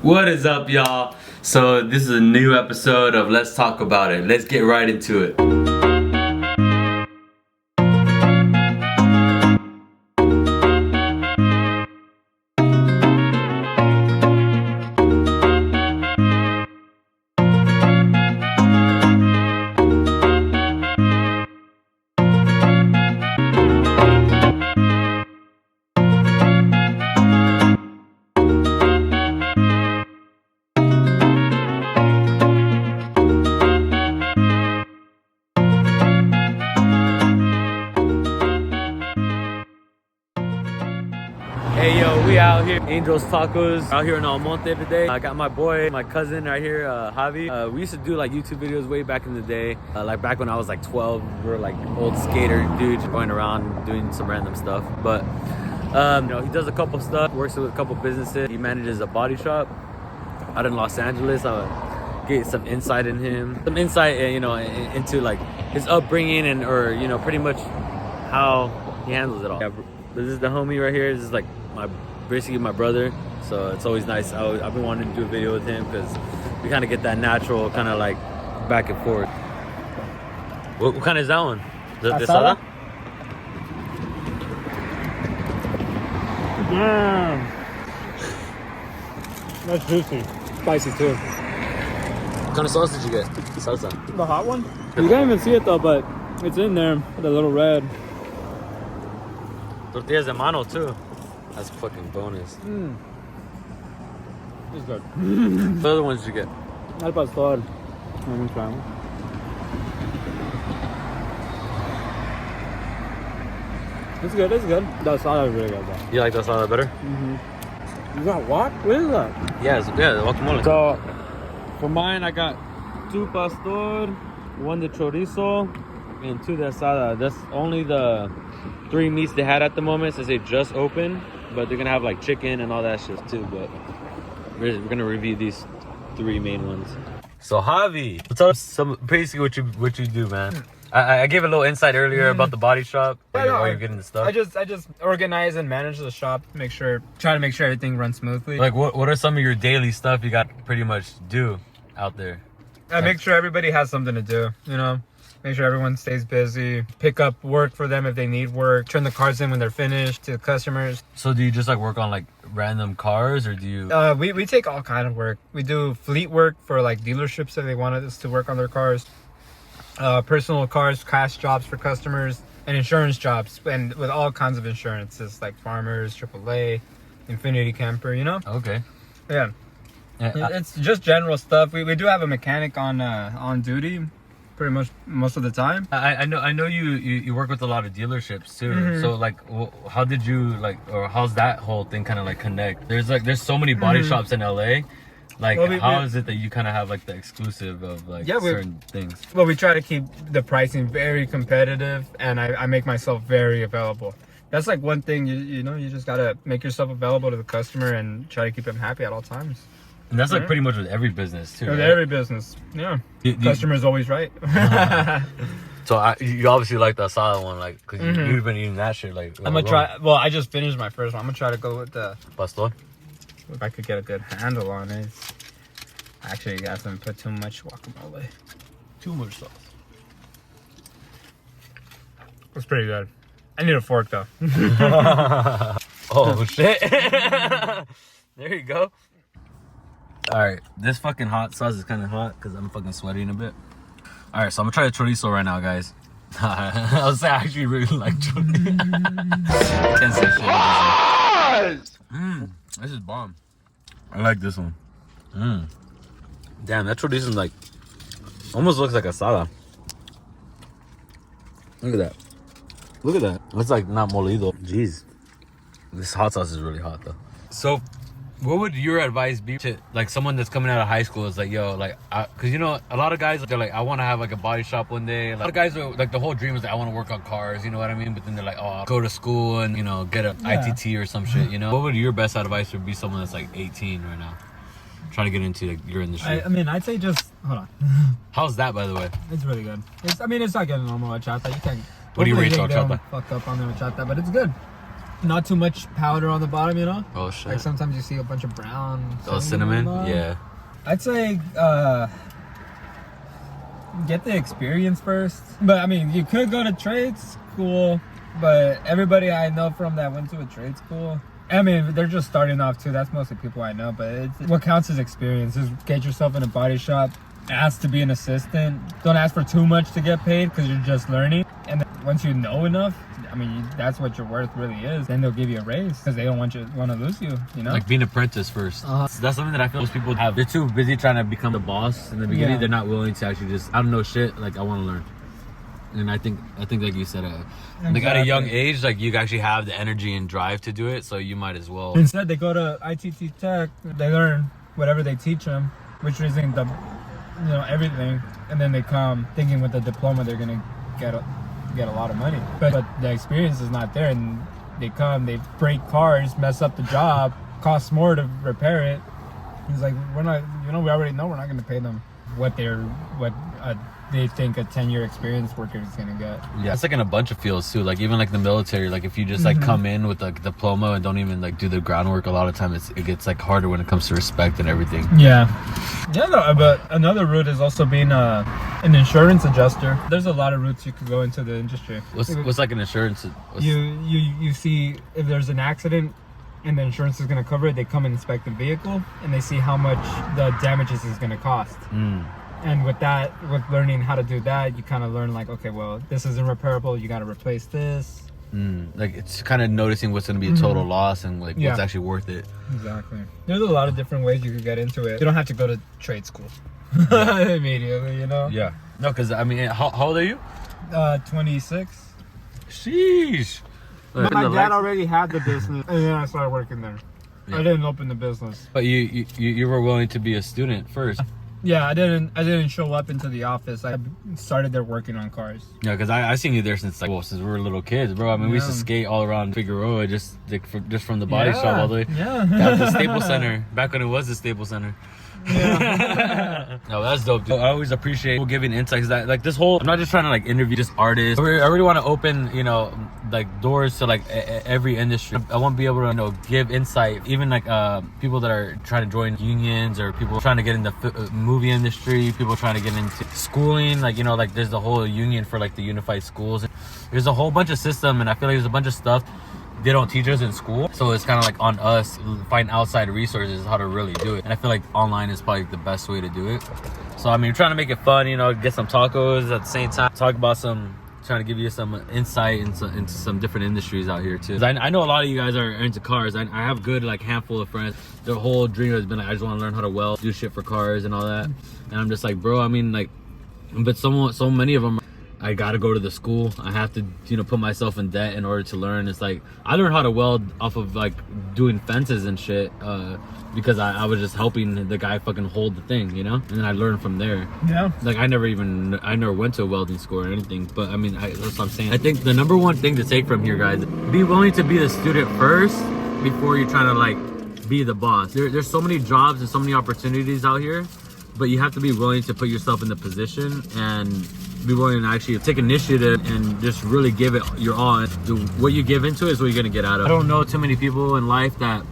What is up, y'all? So this is a new episode of Let's Talk About It. Let's get right into it. Hey yo, we out here, Angel's Tacos, out here in Almonte today. I got my boy, my cousin right here, Javi. We used to do like YouTube videos way back in the day, like back when I was like 12. We were like old skater dudes going around doing some random stuff. But you know, he does a couple stuff, works with a couple businesses. He manages a body shop out in Los Angeles. I'll get some insight in him, some insight, you know, into like his upbringing and you know, pretty much how he handles it all. Yeah, this is the homie right here. This is like basically my brother, so it's always nice. I've been wanting to do a video with him because we kind of get that natural kind of like back and forth. What kind is that one? The asada? Damn. That's juicy. Spicy too. What kind of sauce did you get? Salsa. The hot one? You can't even see it though, but it's in there. The little red. Tortillas de mano too. That's fucking bonus. It's good. What other ones did you get? Al pastor. I'm gonna try one. It's good, it's good. The asada is really good though. You like the asada better? You got what? What is that? Yeah, the guacamole. So, for mine, I got 2 pastor, 1 de chorizo, and 2 de asada. That's only the 3 meats they had at the moment since they just opened. But they're gonna have like chicken and all that shit too. But we're gonna review these 3 main ones. So Javi, tell us basically what you do, man. I gave a little insight earlier about the body shop. Where you're getting the stuff. I just organize and manage the shop, try to make sure everything runs smoothly. Like what are some of your daily stuff you got to pretty much do out there? I make sure everybody has something to do, you know. Make sure everyone stays busy. Pick up work for them if they need work. Turn the cars in when they're finished to the customers. So do you just like work on like random cars, or do you? We take all kind of work. We do fleet work for like dealerships if they wanted us to work on their cars. Personal cars, cash jobs for customers, and insurance jobs, and with all kinds of insurances like Farmers, AAA, Infinity Camper, you know? Okay. Yeah. It's just general stuff. We do have a mechanic on duty pretty much most of the time. I know you work with a lot of dealerships too. So like how did you like, or how's that whole thing kind of like connect? There's so many body shops in LA. Like, well, how is it that you kind of have like the exclusive of like certain things? Well, we try to keep the pricing very competitive, and I make myself very available. That's like one thing, you know, you just gotta make yourself available to the customer and try to keep them happy at all times. And that's like pretty much with every business too, with right? every business, yeah. Customer's always right. So you obviously like the asada one, like, because you've been eating that shit like. I'm gonna try. Well, I just finished my first one. I'm gonna try to go with the pastor. If I could get a good handle on it. Actually, you guys haven't put too much guacamole. Too much sauce. It's pretty good. I need a fork though. Oh shit. There you go. Alright, this fucking hot sauce is kind of hot because I'm fucking sweating a bit. Alright, so I'm gonna try the chorizo right now, guys. I was saying I actually really like chorizo. I can't say shit. This is bomb. I like this one. Damn, that chorizo is like, almost looks like asada. Look at that. Look at that. It's like not molido. Jeez. This hot sauce is really hot though. So, what would your advice be to like someone that's coming out of high school? Is like, yo, like, cause you know, a lot of guys, they're like, I want to have like a body shop one day. Like, a lot of guys are like, the whole dream is like, I want to work on cars, you know what I mean? But then they're like, oh, I'll go to school and, you know, get an ITT or some shit, you know? What would your best advice would be someone that's like 18 right now? Trying to get into like, your industry. I mean, I'd say just, hold on. How's that, by the way? It's really good. It's not getting normal horchata. You can't. What do you rate horchata? Fuck up on the horchata, but it's good. Not too much powder on the bottom, you know? Oh shit. Like sometimes you see a bunch of brown. Oh, cinnamon? on the Yeah. I'd say get the experience first. But I mean, you could go to trade school, but everybody I know from that went to a trade school, I mean, they're just starting off too. That's mostly people I know, but what counts as experience is get yourself in a body shop, ask to be an assistant. Don't ask for too much to get paid because you're just learning. And then once you know enough, I mean, that's what your worth really is. Then they'll give you a raise because they don't want to lose you, you know? Like being an apprentice first. That's something that I feel most people have. They're too busy trying to become the boss in the beginning. Yeah. They're not willing to actually just, I don't know shit, like I want to learn. And I think like you said, like at a young age, like you actually have the energy and drive to do it, so you might as well. Instead, they go to ITT Tech, they learn whatever they teach them, which isn't the, everything, and then they come thinking with the diploma they're gonna get a lot of money, but the experience is not there, and they come, they break cars, mess up the job, costs more to repair it. It's like, we're not, we already know we're not gonna pay them what they think a 10-year experience worker is gonna get. Yeah, it's like in a bunch of fields too. Like even like the military. Like if you just like come in with like a diploma and don't even like do the groundwork, a lot of times it gets like harder when it comes to respect and everything. Yeah, no, but another route is also being an insurance adjuster. There's a lot of routes you could go into the industry. What's like an insurance? You see if there's an accident and the insurance is gonna cover it. They come and inspect the vehicle and they see how much the damages is gonna cost. And with learning how to do that, you kind of learn like, okay, well, this isn't repairable. You got to replace this. Like it's kind of noticing what's going to be a total loss and like what's actually worth it. Exactly. There's a lot of different ways you could get into it. You don't have to go to trade school immediately, Yeah. No, because I mean, how old are you? 26. Sheesh. My dad already had the business, and then I started working there. I didn't open the business. But you were willing to be a student first. Yeah, I didn't show up into the office. I started there working on cars. Yeah, because I seen you there since since we were little kids, bro. I mean, we used to skate all around Figueroa, just from the body shop all the way. Yeah. That was the Staples Center back when it was the Staples Center. Yeah. No, that's dope, dude. I always appreciate people giving insights. That like this whole, I'm not just trying to like interview just artists. I really want to open, like doors to like every industry. I want to be able to give insight, even like people that are trying to join unions or people trying to get in the movie industry, people trying to get into schooling. Like like there's the whole union for like the unified schools. There's a whole bunch of system, and I feel like there's a bunch of stuff they don't teach us in school, so it's kind of like on us find outside resources how to really do it. And I feel like online is probably the best way to do it. So I mean, trying to make it fun, get some tacos at the same time, talk about trying to give you some insight into some different industries out here too. I know a lot of you guys are into cars. I have good like handful of friends. Their whole dream has been like, I just want to learn how to weld, do shit for cars and all that. And I'm just like, bro, I mean, like, but so many of them, I gotta go to the school. I have to, put myself in debt in order to learn. It's like I learned how to weld off of like doing fences and shit because I was just helping the guy fucking hold the thing, and then I learned from there. Yeah. Like I never went to a welding school or anything, but I mean, that's what I'm saying. I think the number one thing to take from here, guys, be willing to be the student first before you're trying to like be the boss. There's so many jobs and so many opportunities out here, but you have to be willing to put yourself in the position and be willing to actually take initiative and just really give it your all. What you give into it is what you're gonna get out of it. I don't know too many people in life that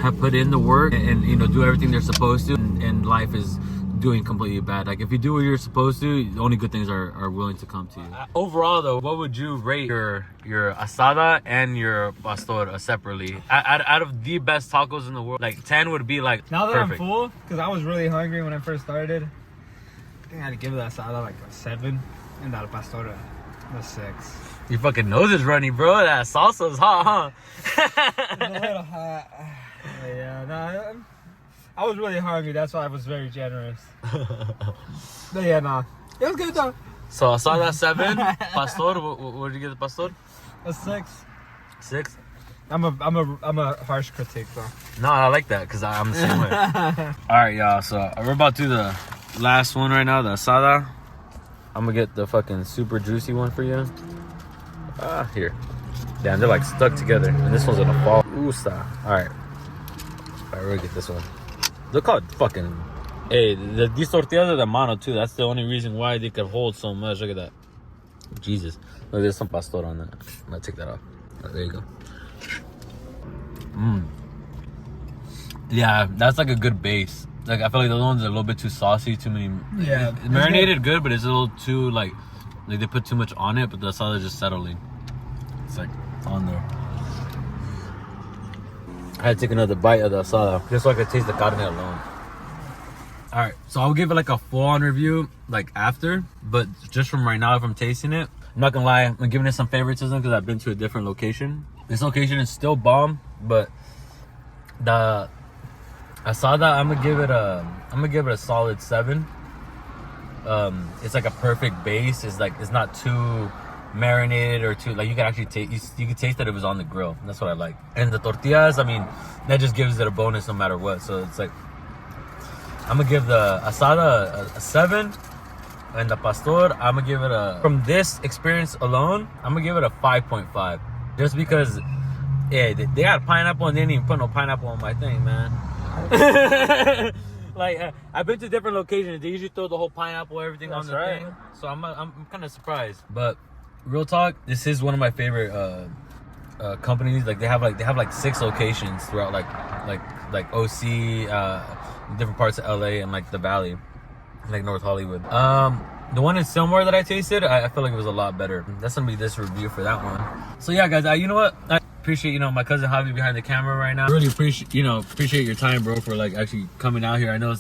have put in the work and do everything they're supposed to, and life is doing completely bad. Like if you do what you're supposed to, the only good things are willing to come to you. Overall though, what would you rate your asada and your pastor separately? Out of the best tacos in the world, like 10 would be like now that perfect. I'm full, because I was really hungry when I first started, I think I had to give that asada like a 7 and that pastor a 6. Your fucking nose is runny, bro. That salsa's hot, huh? It's a little hot. But yeah, no, I was really hungry. That's why I was very generous. But yeah, no, it was good though. So asada 7, pastor. What did you get the pastor? A 6. 6. I'm a harsh critic though. No, I like that because I'm the same way. All right, y'all. So we're about to do the last one right now, the asada. I'm gonna get the fucking super juicy one for you. Here. Damn, they're like stuck together, and this one's gonna fall. Usa. All right, we're gonna get this one. Look how fucking. Hey, these tortillas are de mano too. That's the only reason why they could hold so much. Look at that. Jesus. Look, there's some pastor on that. I'm gonna take that off. There you go. Yeah, that's like a good base. Like I feel like the other ones are a little bit too saucy, too many. Yeah, it's marinated good, but it's a little too like they put too much on it. But the asada is just settling. It's like on there. I had to take another bite of the asada just so I could taste the carne alone. All right, so I'll give it like a full-on review like after, but just from right now, if I'm tasting it, I'm not gonna lie, I'm giving it some favoritism because I've been to a different location. This location is still bomb, but the asada, I'm gonna give it a solid 7. It's like a perfect base. It's like it's not too marinated or too like you can actually taste. You can taste that it was on the grill. That's what I like. And the tortillas, I mean, that just gives it a bonus no matter what. So it's like I'm gonna give the asada a 7, and the pastor, I'm gonna give it a. From this experience alone, I'm gonna give it a 5.5, just because. Yeah, they got pineapple and they didn't even put no pineapple on my thing, man. Like I've been to different locations. They usually throw the whole pineapple, everything on the thing. So I'm kind of surprised. But real talk, this is one of my favorite companies. Like they have like 6 locations throughout like OC, different parts of LA and like the Valley, like North Hollywood. The one in Silmore that I tasted, I feel like it was a lot better. That's gonna be this review for that one. So yeah, guys, you know what? I appreciate my cousin Javi behind the camera right now. Really appreciate your time, bro, for like actually coming out here. I know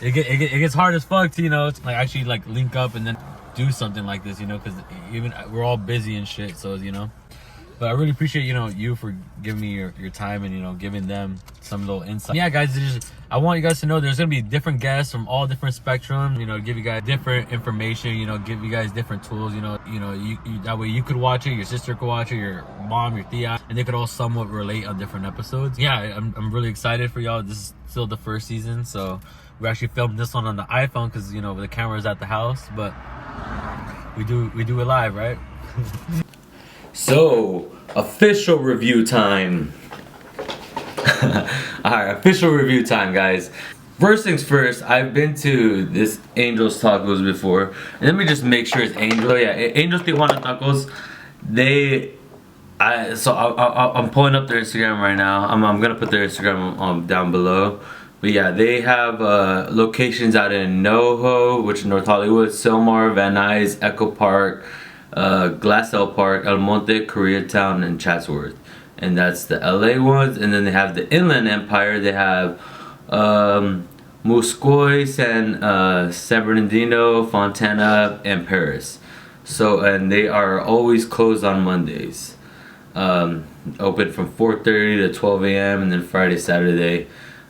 it gets hard as fuck to to like actually like link up and then do something like this, because even we're all busy and shit. So but I really appreciate you for giving me your time and giving them some little insight. Yeah, guys, I want you guys to know there's gonna be different guests from all different spectrums. Give you guys different information. Give you guys different tools. You that way you could watch it, your sister could watch it, your mom, your tia, and they could all somewhat relate on different episodes. Yeah, I'm really excited for y'all. This is still the first season, so we actually filmed this one on the iPhone because the camera's at the house, but we do it live, right? So, official review time. Alright, official review time, guys. First things first, I've been to this Angel's Tacos before. And let me just make sure it's Angel. Yeah, Angel's Tijuana Tacos. I'm pulling up their Instagram right now. I'm gonna put their Instagram down below. But yeah, they have locations out in NoHo, which is North Hollywood, Silmar, Van Nuys, Echo Park, Glassell Park, El Monte, Koreatown, and Chatsworth. And that's the LA ones. And then they have the Inland Empire. They have Muscoy, San Bernardino, Fontana, and Paris. So, and they are always closed on Mondays. Open from 4:30 to 12 a.m. and then Friday, Saturday,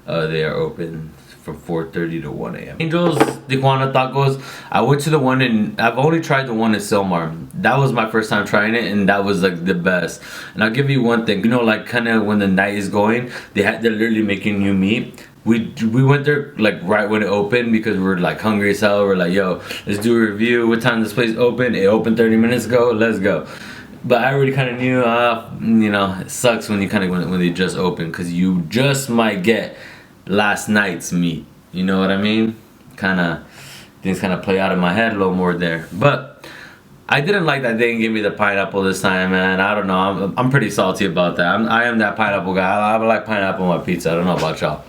they are open from 4:30 to 1 a.m. Angel's Tijuana Tacos. I went to the one I've only tried the one in Silmar. That was my first time trying it, and that was like the best. And I'll give you one thing, like kind of when the night is going, they're literally making new meat. We went there like right when it opened because we were like hungry as hell. We're like, yo, let's do a review. What time this place open? It opened 30 minutes ago. Let's go. But I already kind of knew, it sucks when when they just open because you just might get last night's meat. You know what I mean? Things kind of play out in my head a little more there. But I didn't like that they didn't give me the pineapple this time, man. I don't know. I'm pretty salty about that. I am that pineapple guy. I like pineapple on my pizza. I don't know about y'all.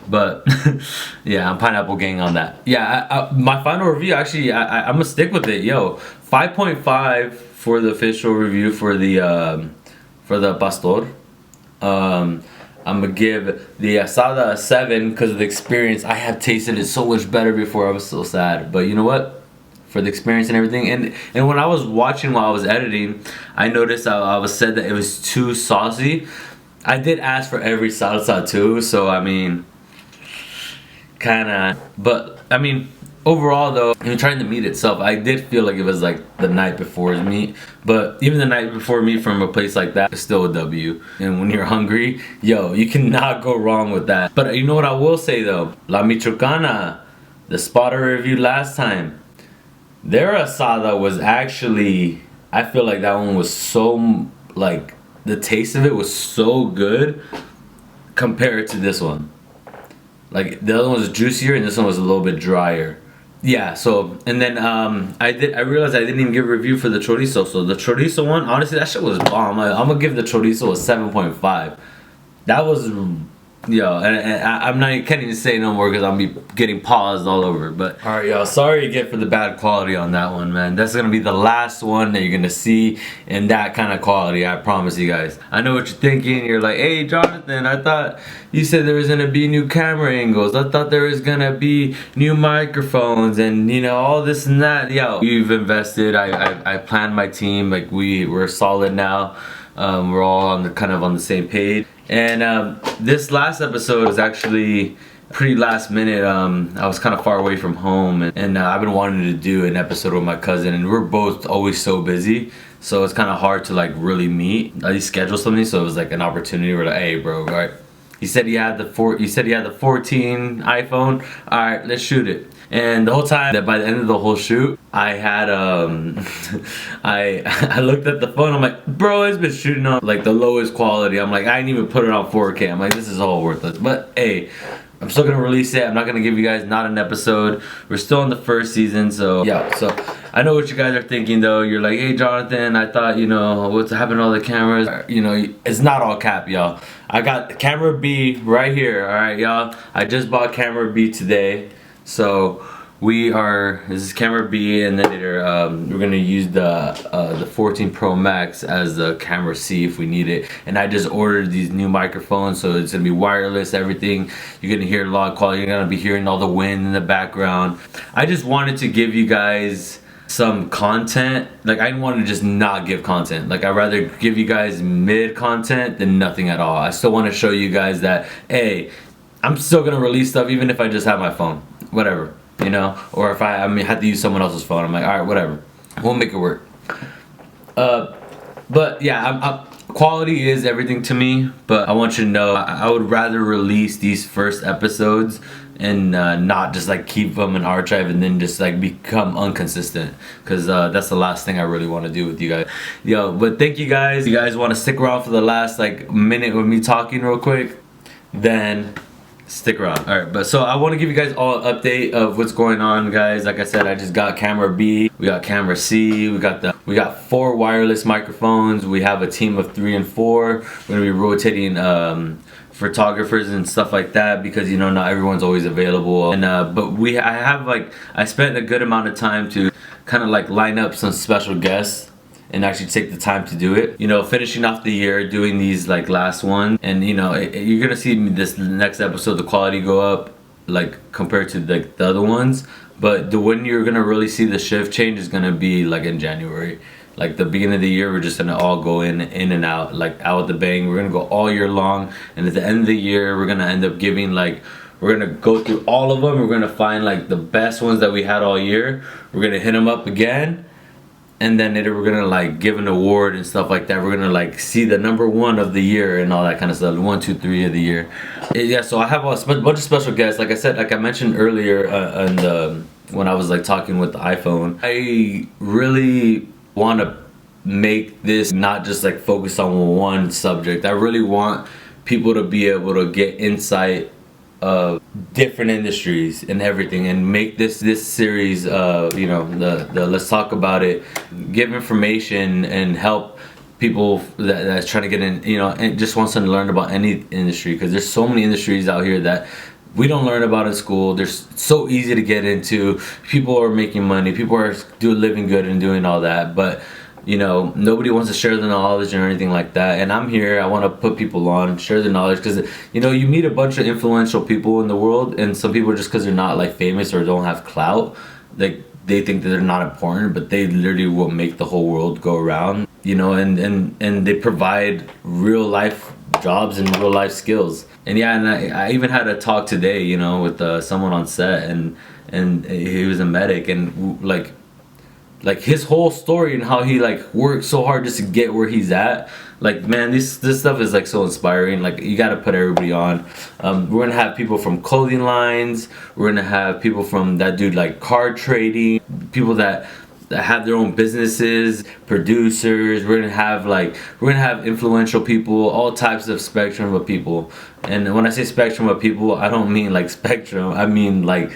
But yeah, I'm pineapple gang on that. Yeah, my final review, actually, I'm gonna stick with it. Yo, 5.5 for the official review for the pastor. I'm gonna give the asada a 7 because of the experience. I have tasted it so much better before. I was so sad, but you know what? For the experience and everything, and when I was watching while I was editing, I noticed I was said that it was too saucy. I did ask for every salsa too, so I mean, but I mean, overall though, trying the meat itself, I did feel like it was like the night before's meat. But even the night before meat from a place like that is still a W. And when you're hungry, yo, you cannot go wrong with that. But you know what I will say though? La Michoacana, the spot I reviewed last time, their asada was actually, I feel like that one was so, like, the taste of it was so good compared to this one. Like, the other one was juicier and this one was a little bit drier. Yeah, so, and then I realized I didn't even give a review for the chorizo. So the chorizo one, honestly, that shit was bomb. I'm gonna give the chorizo a 7.5. that was, I'm not, can't even say no more because I'll be getting paused all over. But all right, y'all, sorry again for the bad quality on that one, man. That's gonna be the last one that you're gonna see in that kind of quality, I promise you guys. I know what you're thinking. You're like, hey Jonathan, I thought you said there was gonna be new camera angles. I thought there was gonna be new microphones and all this and that. Yo, you've invested. I planned my team. Like we're solid now. We're all on the same page. And this last episode was actually pretty last minute. I was kind of far away from home, and I've been wanting to do an episode with my cousin, and we're both always so busy, so it's kind of hard to like really meet, at least schedule something. So it was like an opportunity. We're like, hey bro, all right. He said he had the 14 iPhone. All right, let's shoot it. And the whole time, that by the end of the whole shoot, I had I looked at the phone. I'm like, bro, it's been shooting on like the lowest quality. I'm like, I didn't even put it on 4K. I'm like, this is all worthless. But hey, I'm still gonna release it. I'm not gonna give you guys not an episode. We're still in the first season, so yeah. So I know what you guys are thinking though. You're like, hey Jonathan, I thought what's happened to all the cameras. It's not all cap, y'all. I got camera B right here. All right, y'all. I just bought camera B today. So this is camera B, and then later we're gonna use the 14 Pro Max as the camera C if we need it. And I just ordered these new microphones, so it's gonna be wireless, everything. You're gonna hear a lot of quality. You're gonna be hearing all the wind in the background. I just wanted to give you guys some content. Like, I didn't want to just not give content. Like, I'd rather give you guys mid content than nothing at all. I still want to show you guys that, hey, I'm still gonna release stuff even if I just have my phone. Whatever, or if I had to use someone else's phone, I'm like, all right, whatever, we'll make it work. But yeah, quality is everything to me, but I want you to know I would rather release these first episodes and not just like keep them in archive and then just like become inconsistent, because that's the last thing I really want to do with you guys. But thank you guys. You guys want to stick around for the last like minute with me talking real quick, then stick around. All right, but so I want to give you guys all an update of what's going on, guys. Like I said, I just got camera B, we got camera C, we got 4 wireless microphones. We have a team of 3 and 4. We're gonna be rotating photographers and stuff like that, because not everyone's always available. And but I spent a good amount of time to kind of like line up some special guests and actually take the time to do it. Finishing off the year, doing these like last one, and you're gonna see this next episode, the quality go up like compared to the other ones. But when you're gonna really see the shift change is gonna be like in January. Like the beginning of the year, we're just gonna all go in and out, like out with the bang. We're gonna go all year long, and at the end of the year, we're gonna end up giving like, we're gonna go through all of them. We're gonna find like the best ones that we had all year. We're gonna hit them up again. And then later we're gonna like give an award and stuff like that. We're gonna like see the #1 of the year and all that kind of stuff. 1, 2, 3 of the year. Yeah. So I have a bunch of special guests. Like I said, like I mentioned earlier, when I was like talking with the iPhone, I really want to make this not just like focus on one subject. I really want people to be able to get insight of different industries and everything, and make this series the let's talk about it, give information and help people that's trying to get in, and just wants to learn about any industry, because there's so many industries out here that we don't learn about in school. They're so easy to get into. People are making money, people are living good and doing all that, but nobody wants to share the knowledge or anything like that. And I'm here, I want to put people on, share the knowledge, because you meet a bunch of influential people in the world, and some people, just because they're not like famous or don't have clout, like they think that they're not important, but they literally will make the whole world go around, and they provide real life jobs and real life skills. And yeah, and I even had a talk today, with someone on set, and he was a medic, and like his whole story and how he like worked so hard just to get where he's at. Like, man, this stuff is like so inspiring. Like, you got to put everybody on. We're gonna have people from clothing lines. We're gonna have people from that do like card trading. People that have their own businesses, producers. We're gonna have influential people, all types of spectrum of people. And when I say spectrum of people, I don't mean like spectrum. I mean like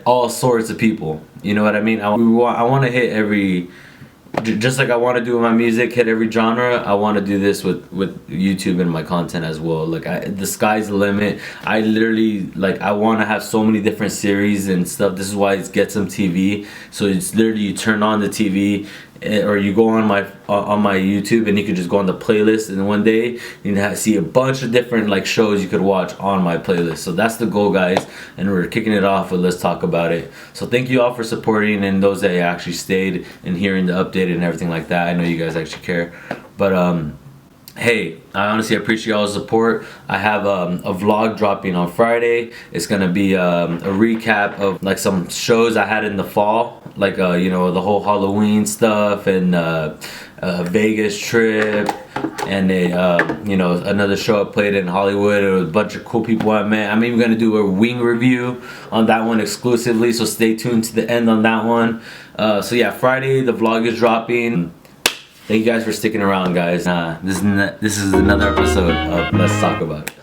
all sorts of people. You know what I mean? I want to hit just like I want to do with my music, hit every genre, I want to do this with YouTube and my content as well. Like the sky's the limit. I literally, like, I want to have so many different series and stuff. This is why it's Get Some TV. So it's literally, you turn on the TV, or you go on my YouTube, and you could just go on the playlist, and one day you can see a bunch of different like shows you could watch on my playlist. So that's the goal, guys, and we're kicking it off with Let's Talk About It. So thank you all for supporting, and those that actually stayed and hearing the update and everything like that. I know you guys actually care. But hey, I honestly appreciate y'all's support. I have a vlog dropping on Friday. It's gonna be a recap of like some shows I had in the fall, like you know, the whole Halloween stuff, and Vegas trip, and you know, another show I played in Hollywood. There was a bunch of cool people I met. I'm even gonna do a wing review on that one exclusively, so stay tuned to the end on that one. So yeah, Friday the vlog is dropping. Thank you guys for sticking around, guys. This is another episode of Let's Talk About It.